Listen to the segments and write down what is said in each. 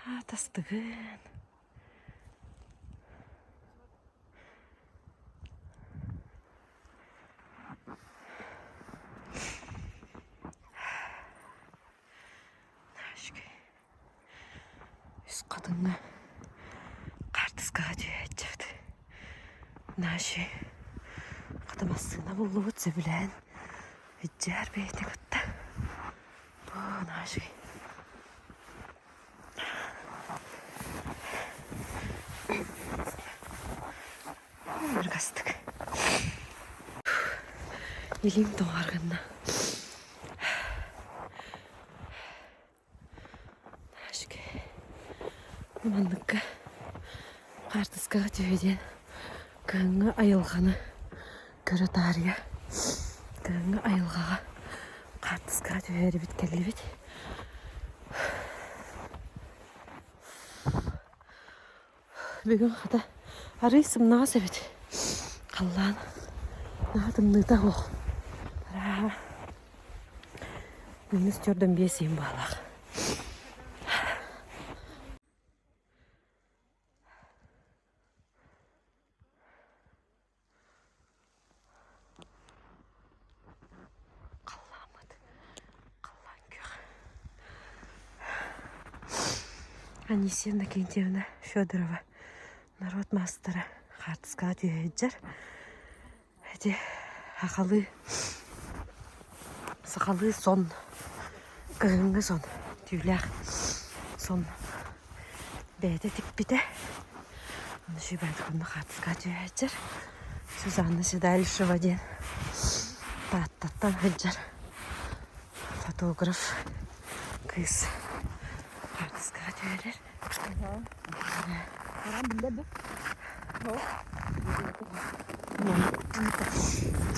Тастығын. Үз қадыңы қартысқаға жүйет Наши қадамасына болу өтсе білән. Үджәр бейті күтті. Бұл наши. Бір қастық. Елім доғарғанна. Нашыға. Мандыққа. Қартысқаға жүйеден. Каңы айылғаны көрі тария. Каңы айылғаға қартысқаға жүйері біткелі бет. Бүгін қада арысым нағыз әбет. Қаллан нағдымныда ол. Минус 4-5 бағалақ. Анисьевна Кентьевна Федорова, народ мастера, қартысқа дүйеджер. Әде ақалы, сақалы сон, кығыңы сон, түйіләқ сон бәді тікпіді. Оны шүйбәді күнді қартысқа дүйеджер. Сюзанна Седальшева ден таттаттан ғыджер. Фотограф кыз. Қартысқа дүйелер.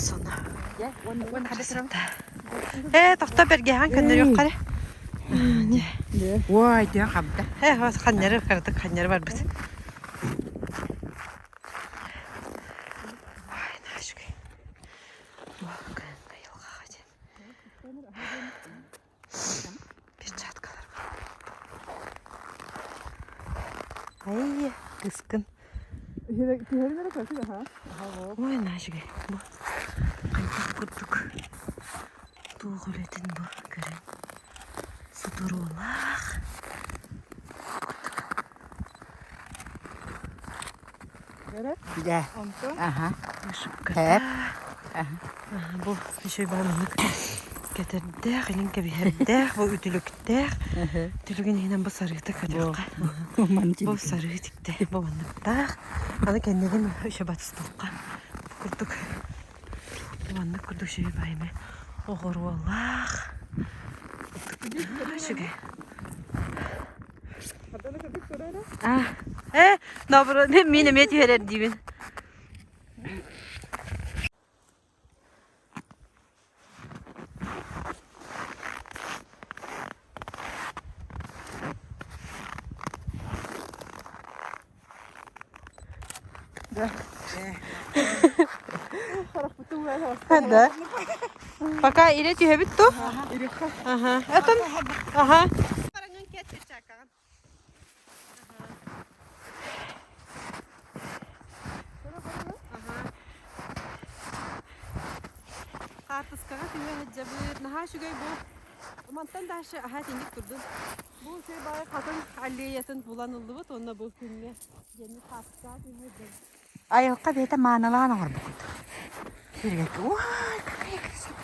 Сона. Тоқта берге хан көннер жоқ қарай. Ой, түйе қабды. Қаннері қырдық, қаннері бар біз. Ай, нашығы. Көнгі елғаға ден. Перчаткалар бар. Ай, қысқын. Ой, нашығы. Қайтақ күрдік. Туғыл етін бұл көрін. Сұтыр олақ. Да. Ага. Шыққырда. Бұл үші балымық кетірді, қылын кәбейірді. Бұл үтілікті. Үтілігін енен бұл сарықты көдіққа. Бұл сарыйтікті. Бұл анықтақ. Аны кәндеген үші батыстыққа. Күрдік. Бұл анық күрдік үші байымы. Оғыр олақ. Шүге. Набыры, мен емет ерер деймін. Да. Пока ире түйебіт ту? Ага. Әтін? Ага. Қартысқаға түйе жабыр. Наға шүгей бұл. Умантан дашы аға теңдік тұрдың. Бұл сей бары қатын аллеятын бұланылды бұд. Онына бұл күніне жені қартысқаға түйе жабыр. Айылқа бейті мағыналағын ғыр бұқыд. Жүргек. Уай, какая красота.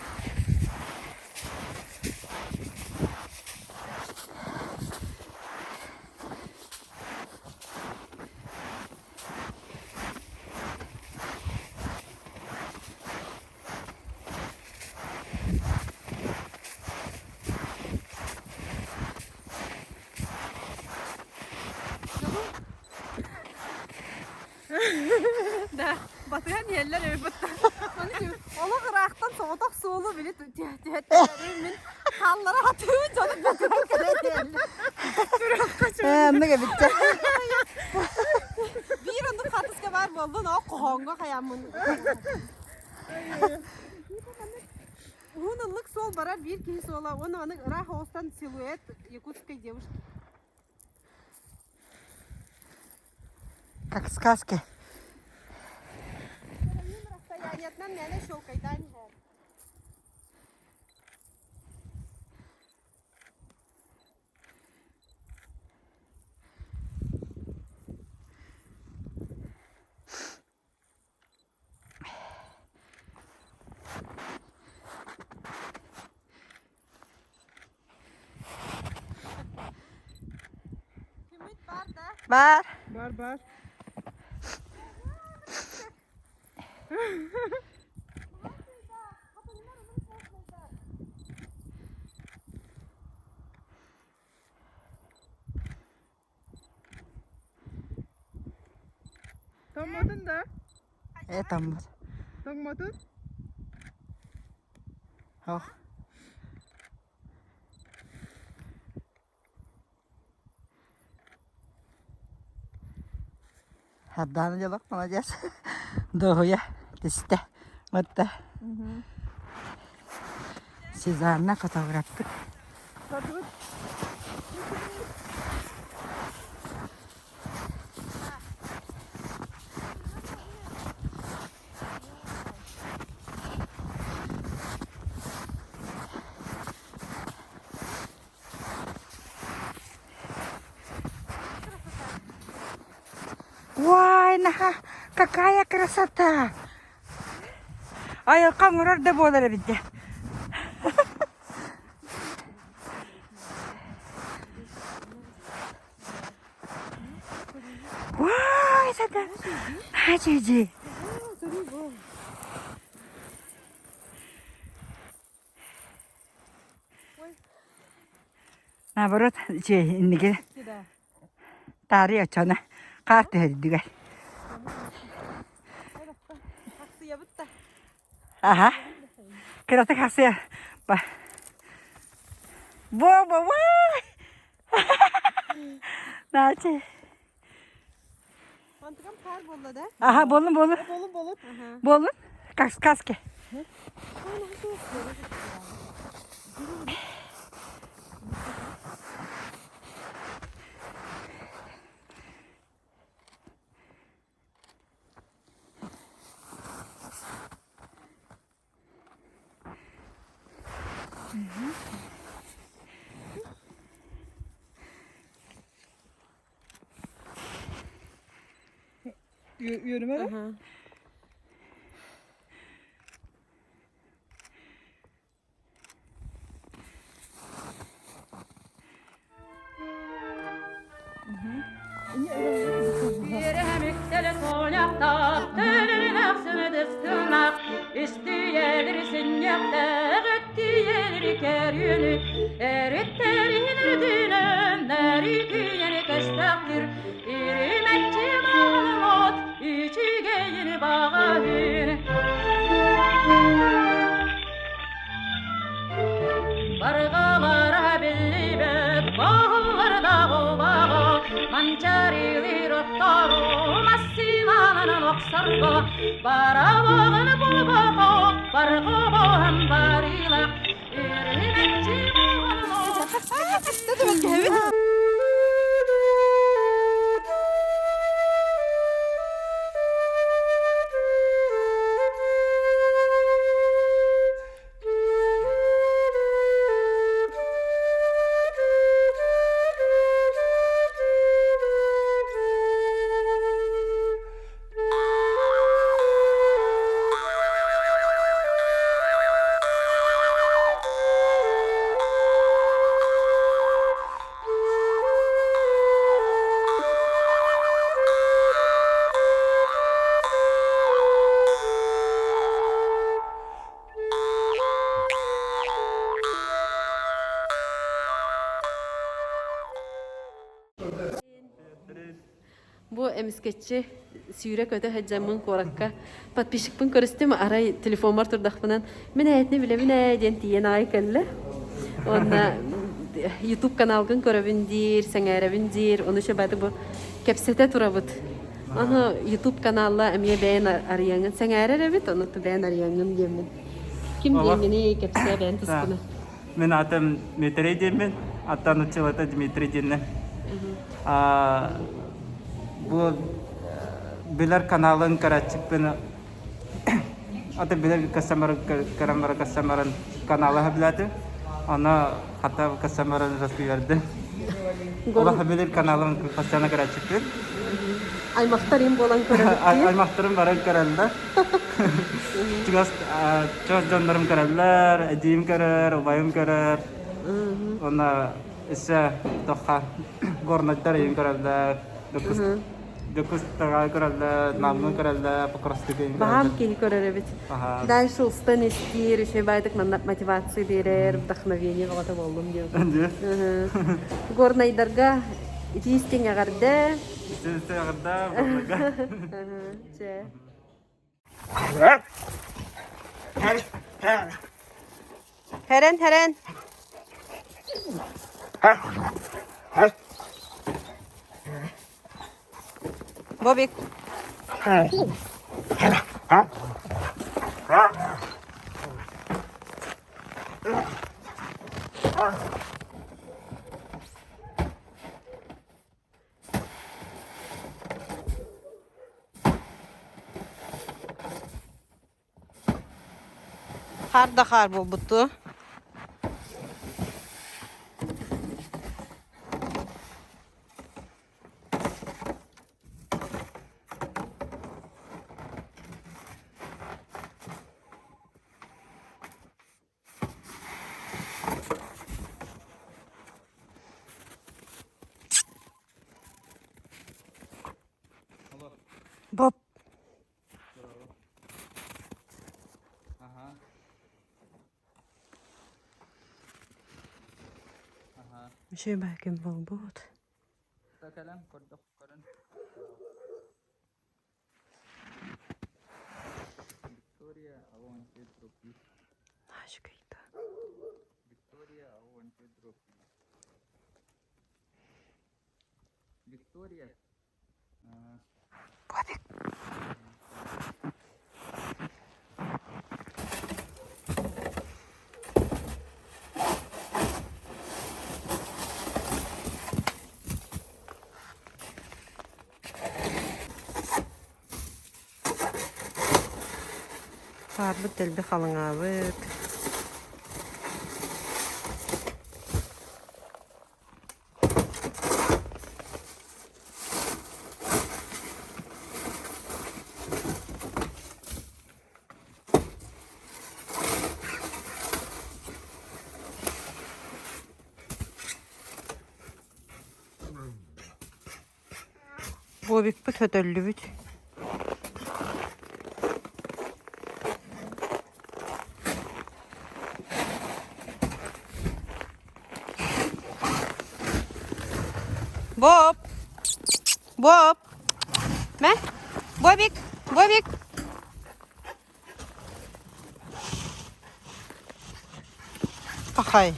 Да, батыған елер өбітті. Оны қырақтан соғытақ суылы білі түйеттерін қаллара атуын жанып батыған кәрет елі. Әміге бітті. Bir anda қатысқа бар болды, но қоғанға қаямын. Онылық сол бара bir кейс ола, оны рах остан силуэт якутской девушки. Как сказки. Расстояниятнан näne şolkaydan her. Ümit var da. Var. Var. Tanımadın da. Tamam. Tanımadın. Oh. Haddana jalak молодец. Doğuya. Diste. Mıtta. Sizlerle fotoğraflık. Tabii. Wah, nah, какая красота! Ayol kamera da böyle bir de. Вай, это... Хачиджи. Наоборот, 이게 다리 어쩌나 카트 해주가. Haksıya bitti. Aha. 그렇다 갔어요. 봐. 뭐. 나지. Mantıkam kar bolla da. Aha, bolun. Bolun. Bolun. Kaske. Yürüme de. Aha. Yürümükteli konakta, tülün aksını dıskınak, üstüyelirsin yakta, öttüyelir keryünü, eritterin erdünün, eritüyeni köstaktir, yürümekçi malumot, içügeyin bağın. Bargalara belli bet, bağlarda ovağa, mançarili rottaro, massilanın oksarda, barabağın bulbağa, bargabağın barila, yürümekçi malumot. Hadi bakayım. Bu emisketçi sürek öte hacamın korakka patpişikpin körüstüm aray telefon var turdakpınan minayetini bile minayet diyen aykalle. Onda YouTube kanalgın köröbündir, sengerebündir, onu şebadı bu kepsete turabıt. Onu YouTube kanalla emiye beğen arayanın sengerebit, onu tu beğen arayanın yemin. Kim diyemini kepsete beğen tıskını. Мен атым Дмитрий деймін, аттан училата Дмитрий деймін. Бұл bilir kanalın karatçık beni adı bilir kasamarın kanalı habiladi. Ona hatta kasamarın resmi verdi. Ola bilir kanalın kasana karatçık. Aymaktarım bolan körülük. Almaktırım barın kararlar. Çok canlarım kararlar, acıyım karar, obayım karar. Ona ise toha gornaklar yiyim kararlar. Dokuz tagal kararlar, namlı kararlar, pokrastik Baham keli körür evet. Aha. Дальше устан истир, еще байтык мотивацию берер, вдохновение калата болдум диyor. Горнайдарга итистен агарда. İşte kadar gornaklar. Че. Heren. Bobik. Har da har bulbuttu. Bob. Şey belki bulbut. Kalam kordok karın. Victoria wanted trophy. Aşkıydı. Victoria wanted trophy. Victoria. Bobik. Harbut delbi kalın abit. Bobik bu kötüllü büt. Bob. Me? Bobik. Akay.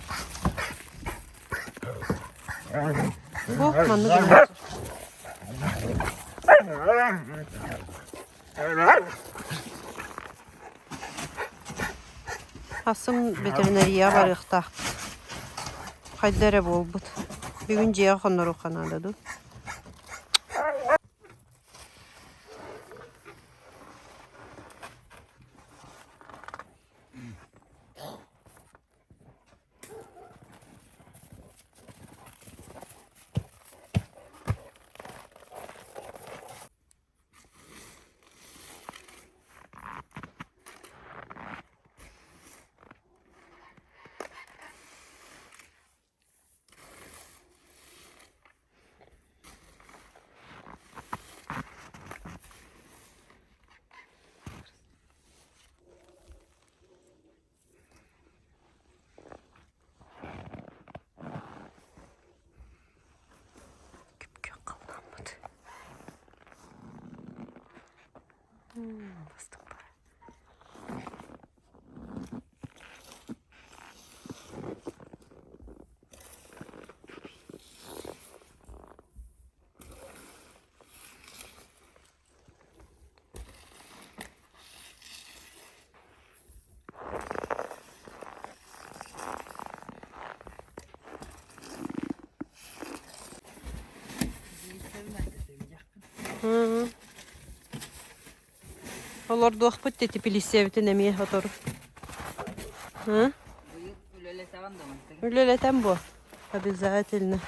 Bu manlı bilmez. Asım veterinariya var ıqta. Haydere bol but. Bir gün ciğer onları kanalıdı. Bastık bari. Олар дуақпыт деті пилисевітін әмие отору. Үлелетен бу. Обязательно.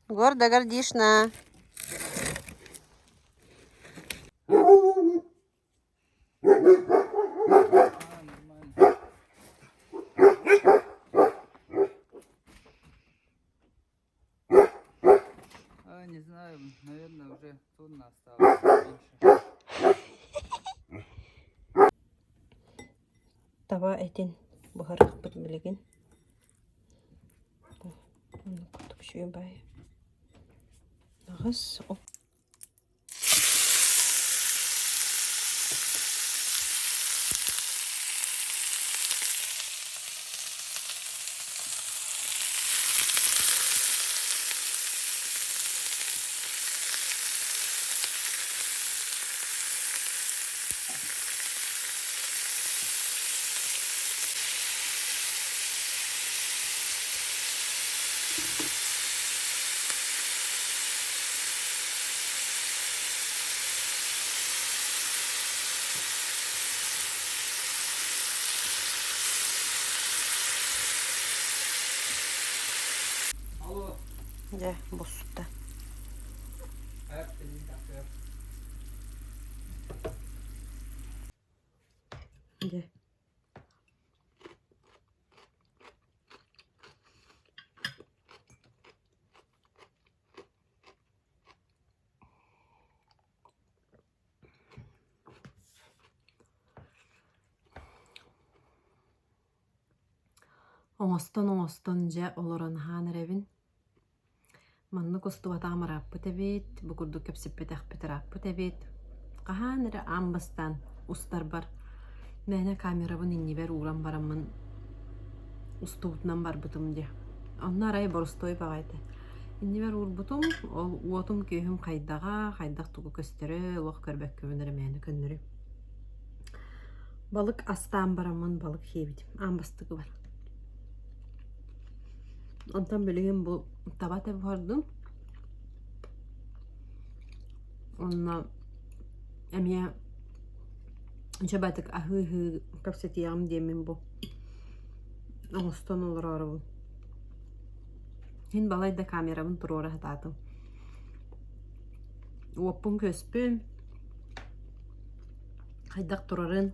Гордо, гордишна. Не знаю, наверное, уже трудно осталось. Меньше. Таба этин бухарах бут билеген. Onu kutup şuyum bay. Nağız o. Алло, De bu sütte. ayak elini takıyor. De. Оңостон же олорон ханыревин. Манны костуба тамараппыт эбит, букурду кепсиппетахпытераппыт эбит. Каханыры амбастан устар бар. Мәне камерабын иннибер уран барамын устуутнан барбытым де. Онна арай борустой багайды. Иннибер урбутум, ол уотум күйхüm кайдага, кайдак тугу көстөрө, лох көрбөк көбүнөрө мәне көннөрү. Балык астан барамын, балык хебит. Амбастыгы бар. Ondan bölüğüm bu tabat ev vardı. Onunla emiye çabatık ahı kapsatıyam diyemin bu. Ağustan olur arabı. Hin balayda kameramın turora hatadım. Opun köspün. Haydak turarın.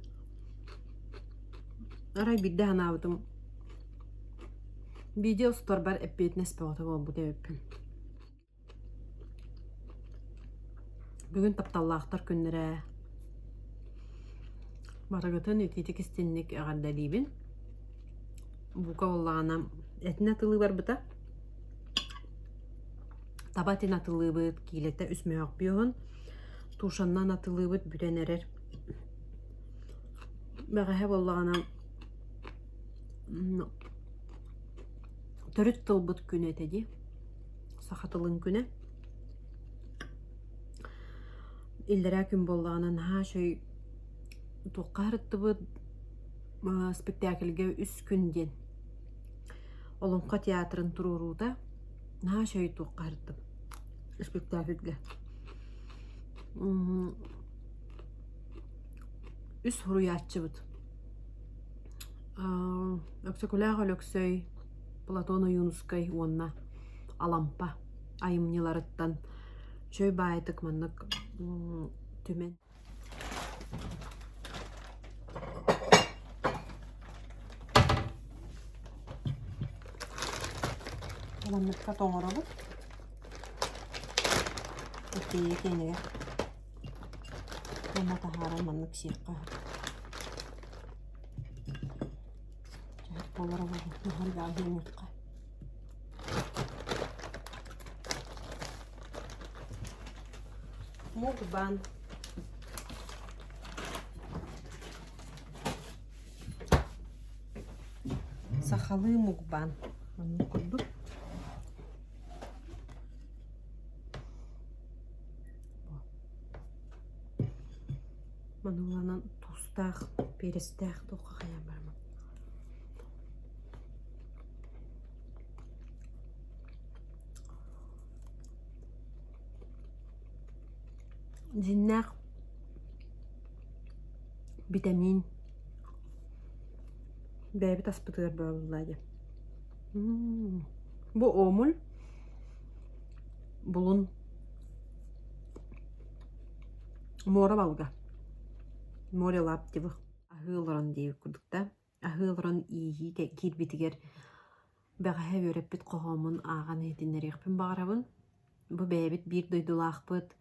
Aray bir daha navdım. Video storbar epeyt nesbewata bol bu debepim. Bugün taptallaqtar künnere. Baragatan etitik istinlik ağardalibin. Buka ollağına etin atılı var bıta. Tabatin atılı bıt kilete üsmeyaq biyoğun. Tuşandan atılı bıt büten erer. Bağa ollağına Törüt tılbıt güne dedi. Saxatılın güne. İllere gün bollağının ha şey toqqarıttı bu spektaklge üç günden. Olunqa teatrın tururuda ha şey toqqarıttı. Spektaklge. Üç huruyatçı bud. Öksökülağı löksöy Платона Юнускай онна алампа айымнеларыттан чөй байтык маннык төмен. Аламныкка тоңорабы. Өтейе кенеге. Мана тахаран маннык сиякка. Olur olur. Nahal yağ yumurta. Mukbang. Sahalı mukbang. Onu koyduk. Manulanan tustaq, peristaq toqa qayan barma. Jinnaq vitamin bäbi taspıtır bağlılaydı. Bu omul bulun mora balga. Mora lap gibi. Ahılran diye kurdukta. Ahılran iyi kirbitiger bäğe öreppit qoğamın ağan etinleri yapın bağırabın. Bu bäbit bir duydulaqpıt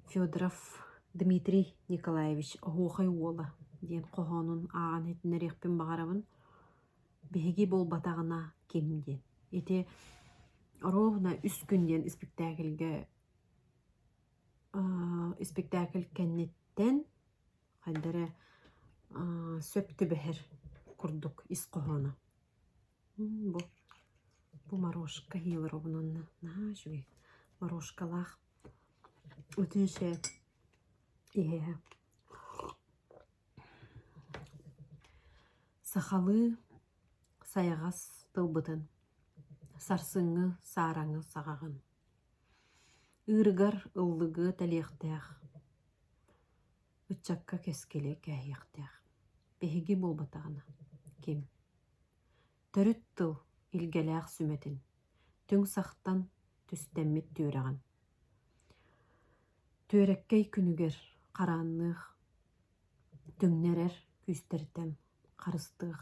Федоров Дмитрий Николаевич оғуқай ола ден қоғанын аған етінер екпен бағарабын беге бол батағына кемден. Ете ровна үс күнден спектакль кәннеттен қайдары сөпті бәхір күрдік ис қоғаны. Бұ марошка хейлі ровнанна. Марошкалақ Ötüse ihe. Sahalı sayağas tılbıtın. Sarsıngı sarangı sağağın. Irgar ıllıgı taliqtaq. Bıçakka keskeli kәйіқтaq. Behigi bol batağına. Kim? Törüt tıl ilgəlaq sümetin. Tün saqtan tüstemmit tüyrağın. Törekkey күнігер қараннық, түңнерер күстердем, қарыстық,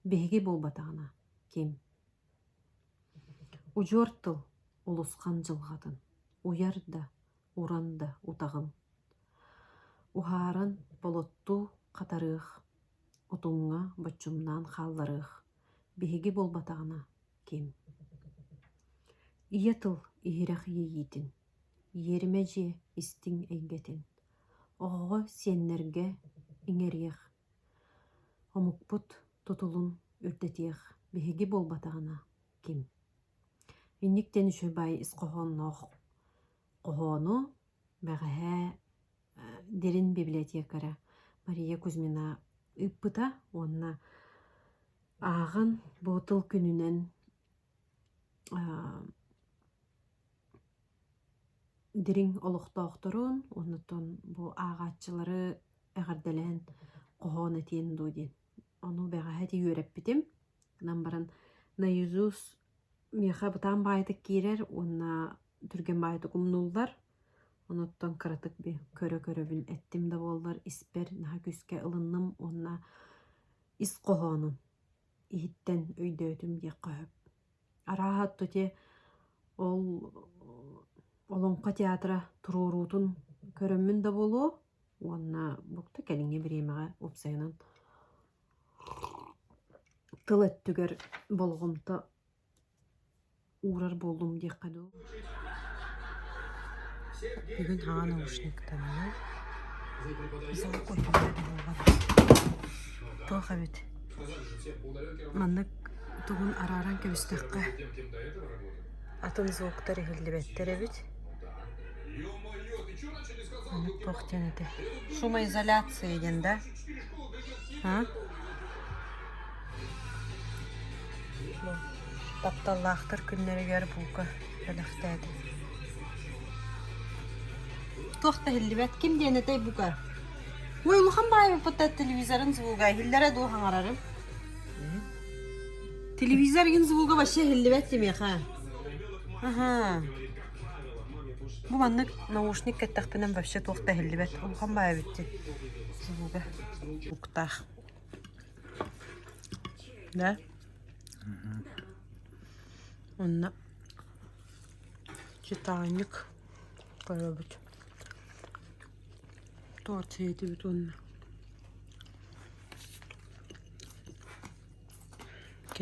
беге бол батағына, кем. Ұжортыл ұлысқан жылғатын, уярда, уранда утағын. Ухарын болотту қатарық, ұтыңға бачумнан қалларық, беге бол батағына, кем. Иетыл иірек ейетін. Ермеже истин эйгетин. Оғығы сеннерге иңерек. Омукпут тутулун үрдетек. Беги бол батағына ким. Инниктен үшөбай ис қоғонноқ. Қоғону бәғәе дерин библиотекара Мария Кузьмина ыппыта. Онна ағын ботыл күнінен Дирин олуқтоқтырын, оннутон бу ағатчылары әғарделен қоғон етен дуден. Оны бәғәті үйреп бітім. Намбаран наизус меха бұтан байтық керер, онна түрген байтық ұмнулдар. Онуттан қыратық бе көрі-көрібін әттім да болдар. Испер наға күске ылынным, онна ис қоғонын. Ихіттен өйді өтім де қойып. Арағат төте ол Олонқа театра турурутун көрөммүн да болу, онна букта кәліңе біремеға опсайынан тыл әттігер болғымта урар болдым дек қаду. Бүгін аған наушниктарына зал қойғымда болған. Тоға бет. Мандық тұғын араран көбістіққа атын звуктары хилдебеттері бет. Похтенете. Шумоизоляция еден, да? Тапталлақтыр күннерігер бұлқа біліқтәді. Тоқта хилдебет кім денетей бұқа? Ой, ұлған байы бұтта телевизорын звуға. Хилдері доған арарым. Телевизорын звуға башы хилдебет демек, ха? Ага. Bu manlık naушник кәттәқпінен вообще тоқта хелдебет. Олған бая бітті. Звуга. Уқтақ. Да? Онна. Читайник. Бая бітті. Торт еді біт онна.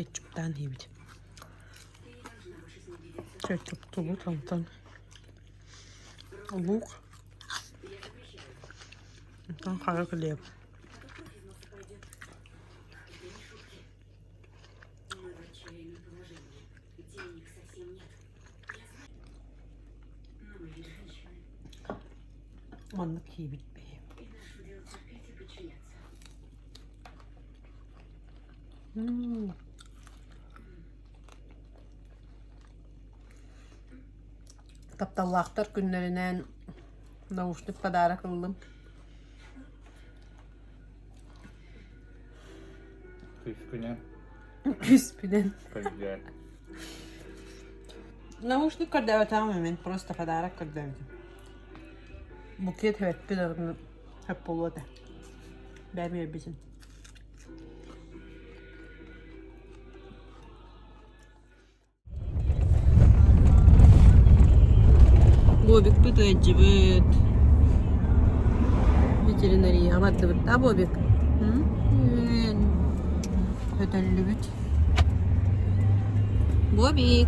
кетчуптан ебит. Кетчуп тулу тантан. Лук. Там хара хлеб. Anlık iyi bitmeyi. Тапталлақтар күнлерінен наушник подарок кылдым. Küspüden. Наушник когда тamamen просто подарок когда. Букет hep bir arını hep buluyor da. Vermiyor bizim. Бобик пытает живет. Ветеринария. Аматты вот, а Бобик? Ödüllü büt. Bobik.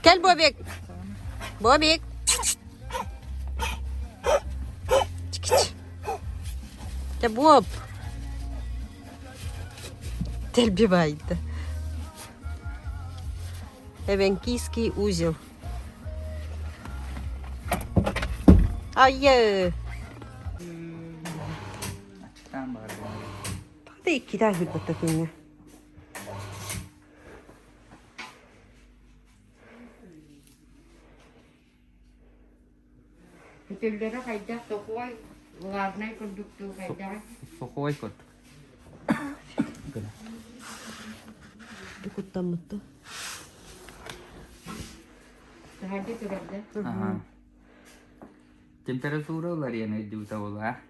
Gel Bobik. Bobik. Gel Bob. Тербивает. Эвенкийский узел. Ай. Açıktan bağırıyor. Hadi iki daha bir bakayım. Bütünleri kayda sokuyor. Varnay konduktu kayda. Sokoy kot. Kuttan mutlu. Hadi turada. Aha. Temperatura yana diuta ola.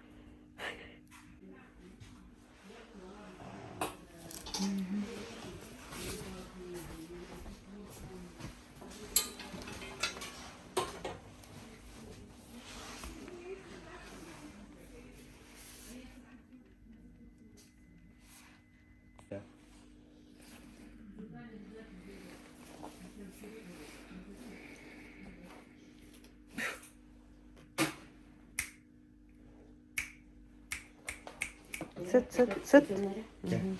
Sıt sıt sıt.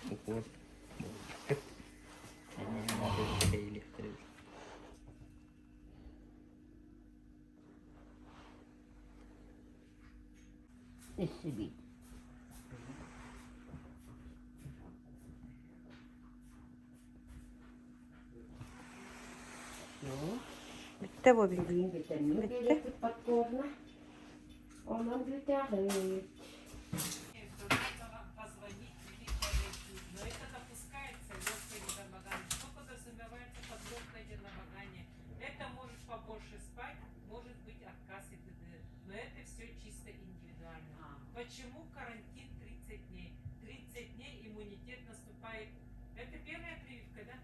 Sokot. Nesi bir. Bitti Bobik. Bitti. Patkorna. Ondan bir tane. Это можешь побольше спать, может быть отказ и т.д. Но это все чисто индивидуально. Почему карантин 30 дней? 30 дней иммунитет наступает. Это первая прививка, да?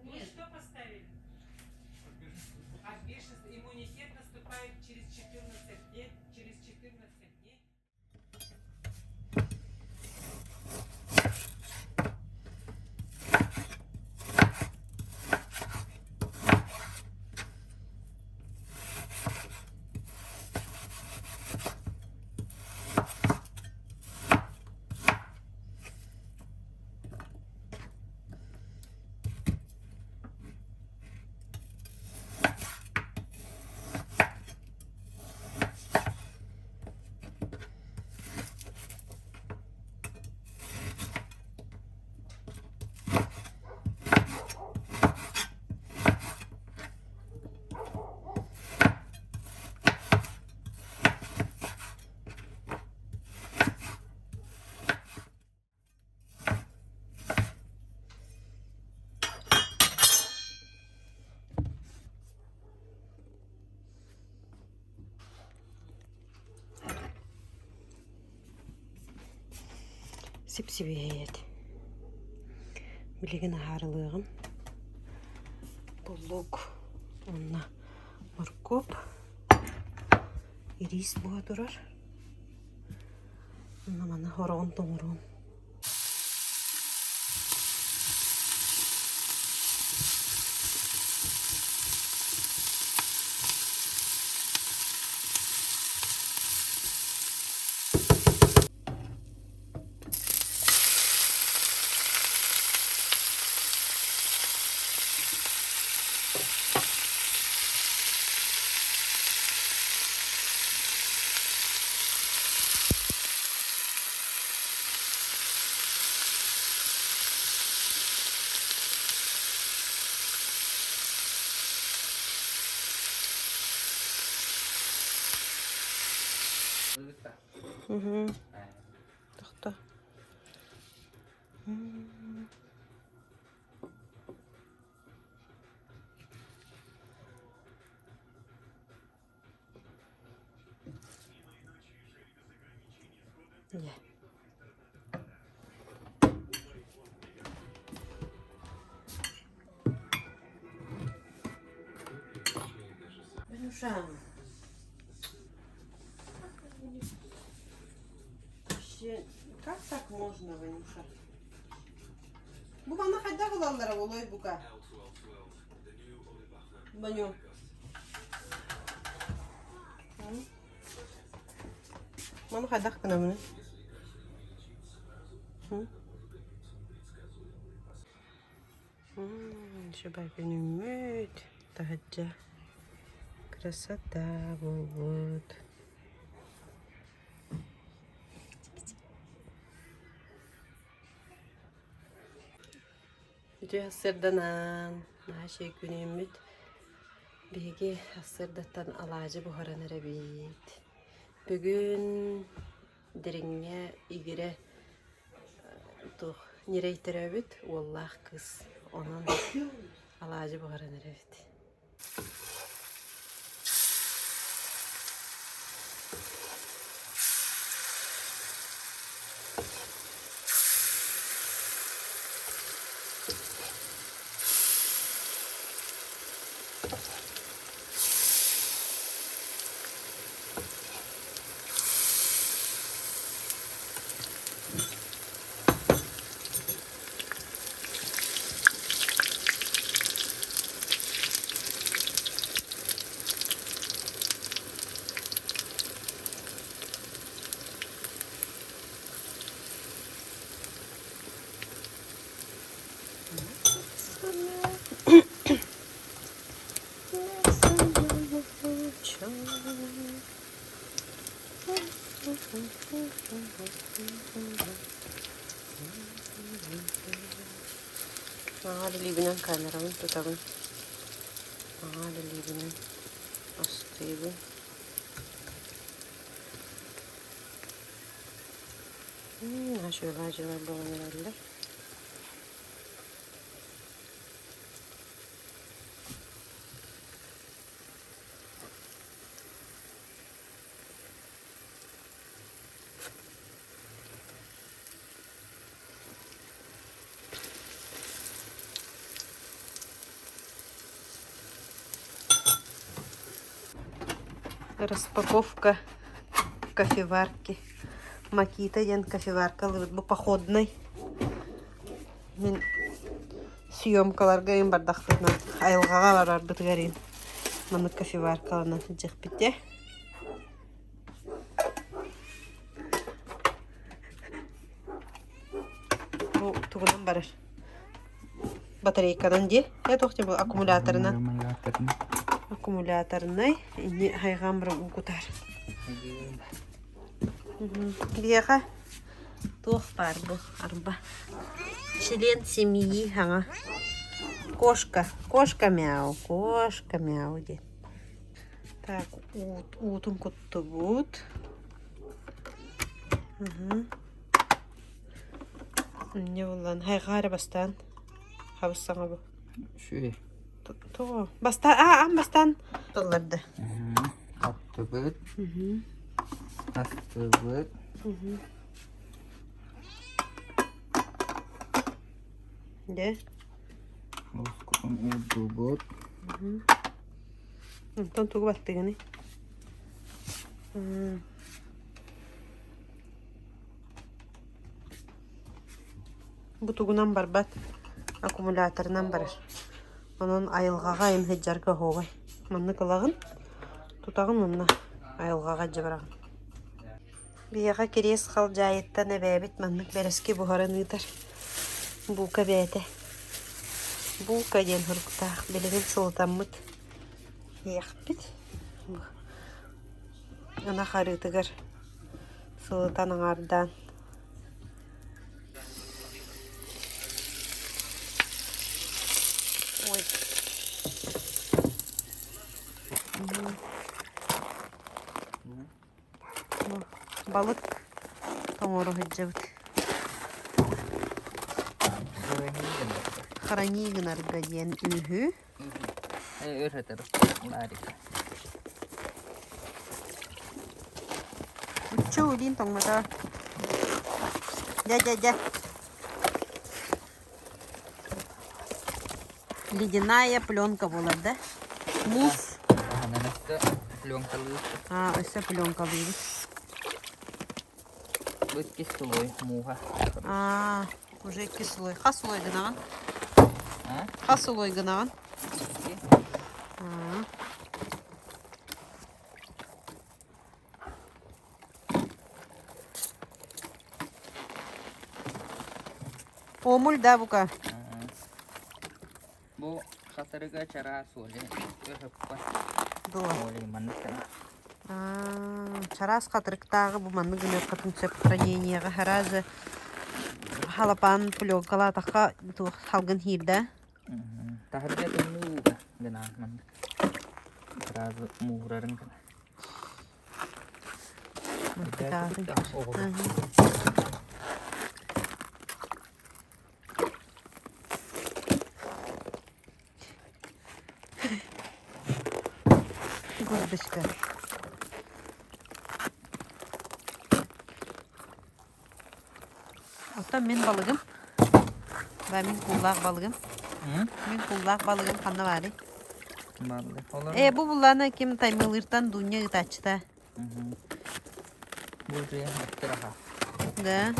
Вы что поставили? От бешенства. Иммунитет наступает через 14 дней. Через 14 дней. Сеп-себейет. Білеген ағарылығым. Лук. Онна моркоп. Ирис буга турар. Онна мана хорон тоңурун. Тохта. Не. Ванюша. Как так можно, Ванюша? Бука хайда кылалар олой бука. Ваню. Мама хайда кына мына. Шабайка нюмет. Таджа. Красота вот. Дүйе асырданан, наша күнемет, беге асырдаттан алажы бұхаран әрәбейт. Бүгін діріңе игіре тұқ нерейттер өбіт, оллах кыз, онын алажы бұхаран әрәбейт. Ada libinen kameramın tutalım. Ada libinen astıydı. Şöyle acılar dolanırlar. Распаковка кофеварки. Макита ян кофеварка лыбыт походной. Мен съемкаларга ем бардактына айылгага барар бытыгарин. Маны кофеваркалана жык бите. Бу тугунан барар. Батарейкадан де. Я тохте бу аккумуляторына. Аккумуляторной не хайгамры укутар. Бияга тох бар бу арба. Член семьи хана. Кошка, кошка мяу, кошка мяу де. Так, утун кутты бут. Не улан хайгары бастан. Хабысаңа бу. Шуй. То, бастан, бастан. Толларды. Attı bıt. Attı bıt. De. Olsun oldu bıt. Ondan tuğu battı gani. Bu tuğunan barbat. Akkumulяторынан барар. Onun ayılgaga em hecjarga hoğay. Manны kılağın. Tutağın onunla ayılgaga jabırağın. Biyaga keres xal jayettan ebebit manнык bereski buharan ıtar. Buka bete. Buka den hırıktağ. Belegen sıltamıt. Yaxbit. Ana xarıtıgar. Sıltanın ardan. Ой. Balık tomoru hıcabıt. Xarani gınarga diyen ühü. Öğretir. Larika. Uçu din tongmata. Ja. Ледяная пленка была, да? Мусс. Ананасты пленка лучше. Өсі пленка лыйбыт. Будет кислой муха. Уже кислой. Хаслой гынаған. А? Хаслой гынаған. Омуль, да, бука? Bu kasarıga çara sole. Öhöppa. Дула. Олей манныкана. Чарас қатырықтағы бұл манны гүні қытын сөп хранениеға харазы халапан пленкала таққа салгын хирда. Tahirga tunu gana manнык. Сразу мурарын гана. Гордышка. Оттан мен балығым. Ба мен куллақ балығым. Мен куллақ балығым қанна бары. Бұл бұланы кем таймылыртан дүния ұтачыда. Бұл жия аттыраға. Да.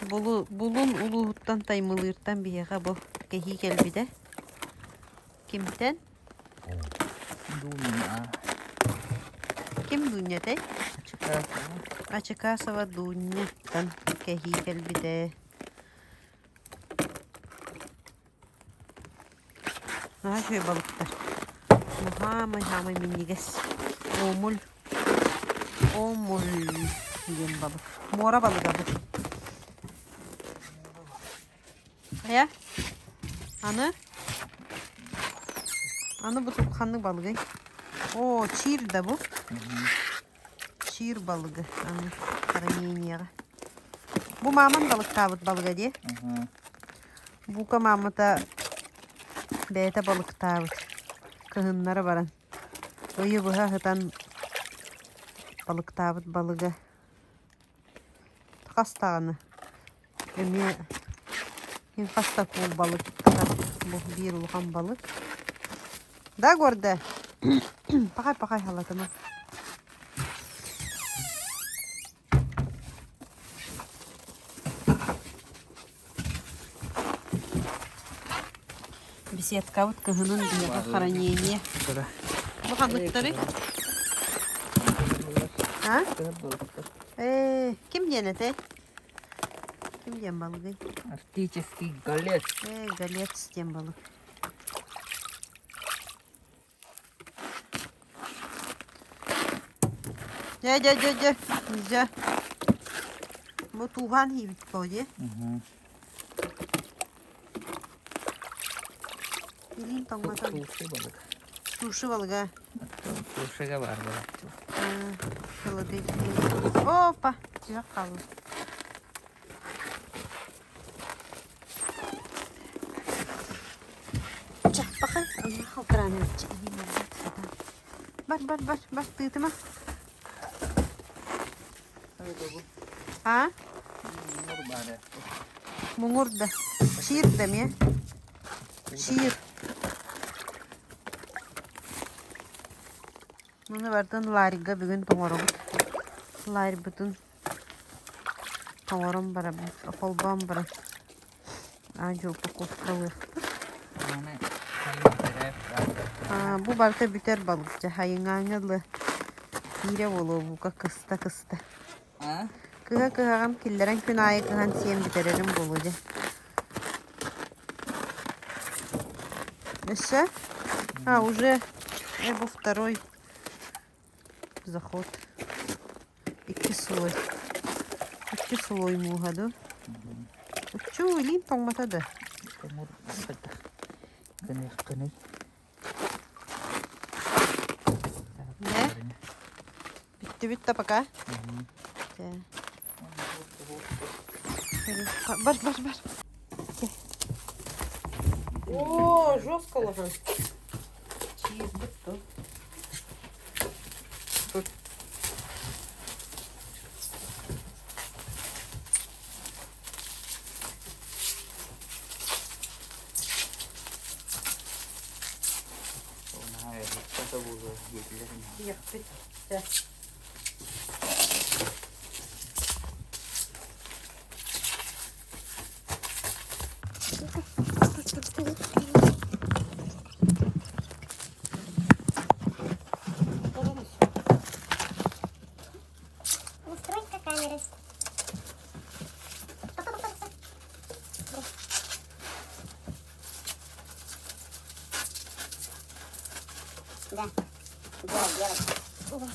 Бұлын ұлығыттан таймылыртан бияға бұл кехи келбіде. Кемтен? Дуня. Кем Дуня тей? Ачыкасова. Ачыкасова Дуня. Тан кехи келбіде. Наға шөй балықтар. Мұхамай менегес. Омул деген балық. Мора балыға бұл. Ая? Аны? Аны бұл тұққанның балығы. О, чир да бұл. Чир балығы. Аны қараненияға. Бұл маман балық табыт балыға де. Бұқа мамыта бәйті балық табыт. Кығынлары баран. Ойы бұға ғытан балық табыт балыға. Тұқастағыны. Өме ең қаста қол балық. Бұл бір ұлған балық. Да, горда? Пақай халатыма. Беседка вот кыгынын бияға хранение. Бұл қандықтары? Кем дені тәй? Кем ден балығы? Артический галет. Галет ден балық. Ja. Нельзя. Bu tuhan hibit koydu. Bilin tamam. Tuşu balık. Tuşu balık ha. Tuşuga var balık. Холодильник. Опа, sıcak kaldı. Çak bakayım. Allah haltıranı yapacak. Var. Tığıtıma. Ha? Mungur da. Şiir de mi? Şiir. Bunu vardan lariga bugün tomorum. Lari bütün tomorum bara. Kolbam bara. Acil kokuşturuyor. Yani terep Bu barta büter balıkçı. Hayınganyalı. Hire olu bu kısta. Ha? Kıha killeren gün ayı kıhan siyem bitererim bulucu. Еще? Уже это второй заход. И кислой. Кислой мугаду. Чу, лимпом матада. Kumur bedah. Kenih. Ne? Bitti пока. Бар. О, жестко лаган. Чиз бутто. Ona hayır. Kata buzu yedilerim. Яхты. Настройка камеры. Да. Делай.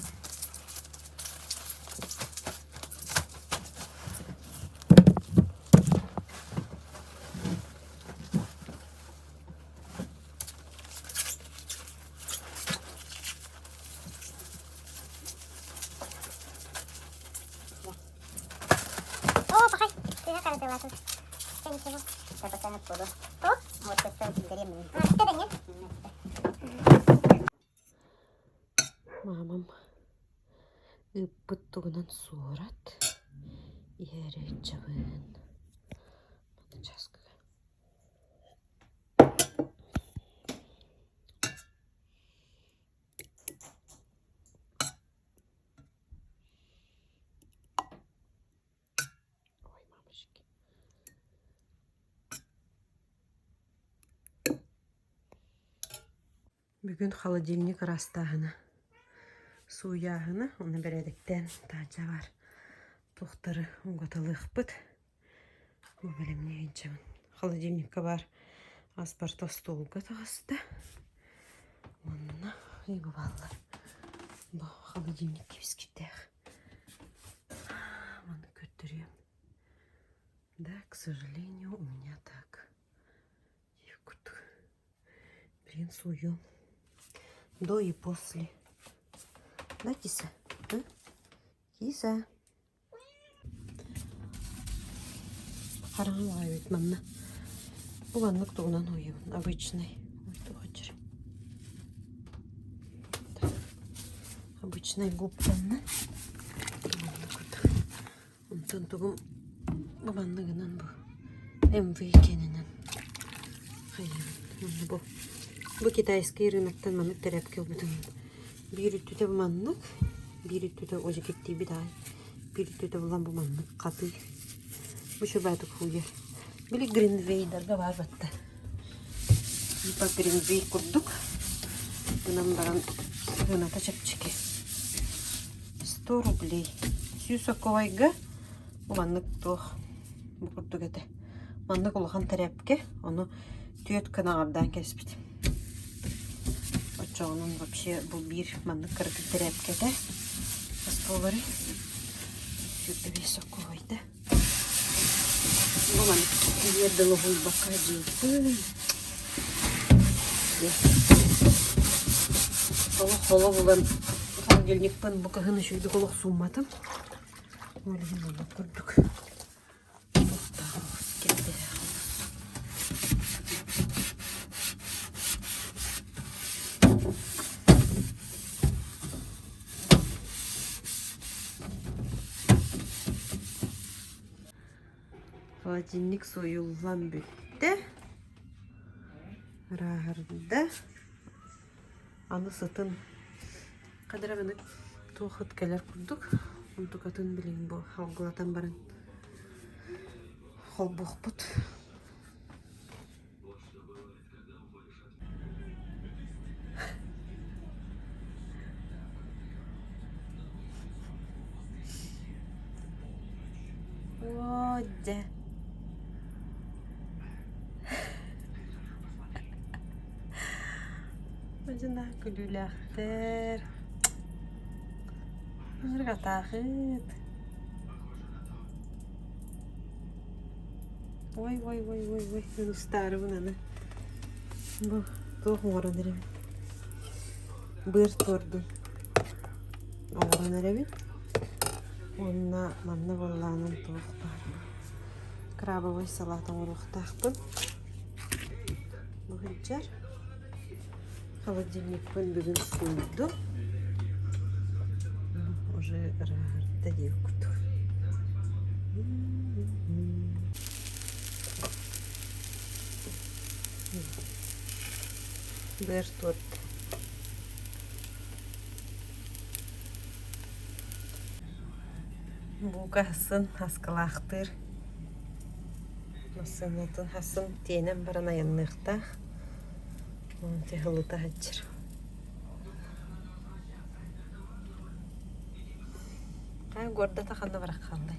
О, пахай. Ты как это лазишь? Что ничего? Я пока не буду. О, вот это беременный. Тебя нет? Мамам ыппыттугунан суурат. Иэри чабын. Часкага. Ой, мамочки. Бүгүн холодильник растагына. Суяғыны, оны бередіктен тача бар. Тоқтары оңғатылық бұд. Бұл бәлемне енчемін. Холодильникка бар. Аспарта столға тағысты. Онына үйгі балылар. Бұл холодильникке біз кетеғ. Оны көттірем. Да, к сожалению, у меня так. Блин, суем. До и после. Да, киса? А? Киса. Қараңылайбет манна. Бұланлық туғынан ойын. Обычный. Обычный губтанна. Онтан туғым бұланлығынан бұл. МВ екенінен. Хайын. Бұл китайский рыноктан маны терапке бұдың. Bir ütüde bumanlık, bir ütüde oca gittiği bir daha, bir ütüde bulan bumanlık katı. Bu şu batık huya. Böyle Greenway'darga var battı. Bak Greenway kurduk. Bundan baran hınata çapçıki. 100 рублей. Süyüsa kovayga bumanlık doğ. Bu kurduk ete. Manlık olağan terapke. Onu tüyet kanağabdan kesbit. Onun вообще был бир манны кыргы терепкеде столары сюда високойда. Маман едала бульбака жейді. Холо болан холодильникпен бұқығыны шүйді қолық суммадым. Өлген оны көрдік. Холодильник союлған бітті. Рағырды. Аны сытын Кадырабыны туохыт келер курдук. Унтукатын билин бу халгылатан барын. Холбухпут. Оде. Бажына күлүләхтер. Нырга тахыт. Ой, Юнустары bunаны. Бу тоқ морон эрем. Быр торду. Орон эрем. Онна манна болланын тоқ бар. Крабовый салатын урухтахпын. Бу хиджар. Холодильникпен бүгін суйду. Уже рарда девкуту. Бер торт. Бу касын аскалахтыр. Насынатын хасын тенен барана янныкта. Он тегылыта хачыр. Горда таханна барак калды.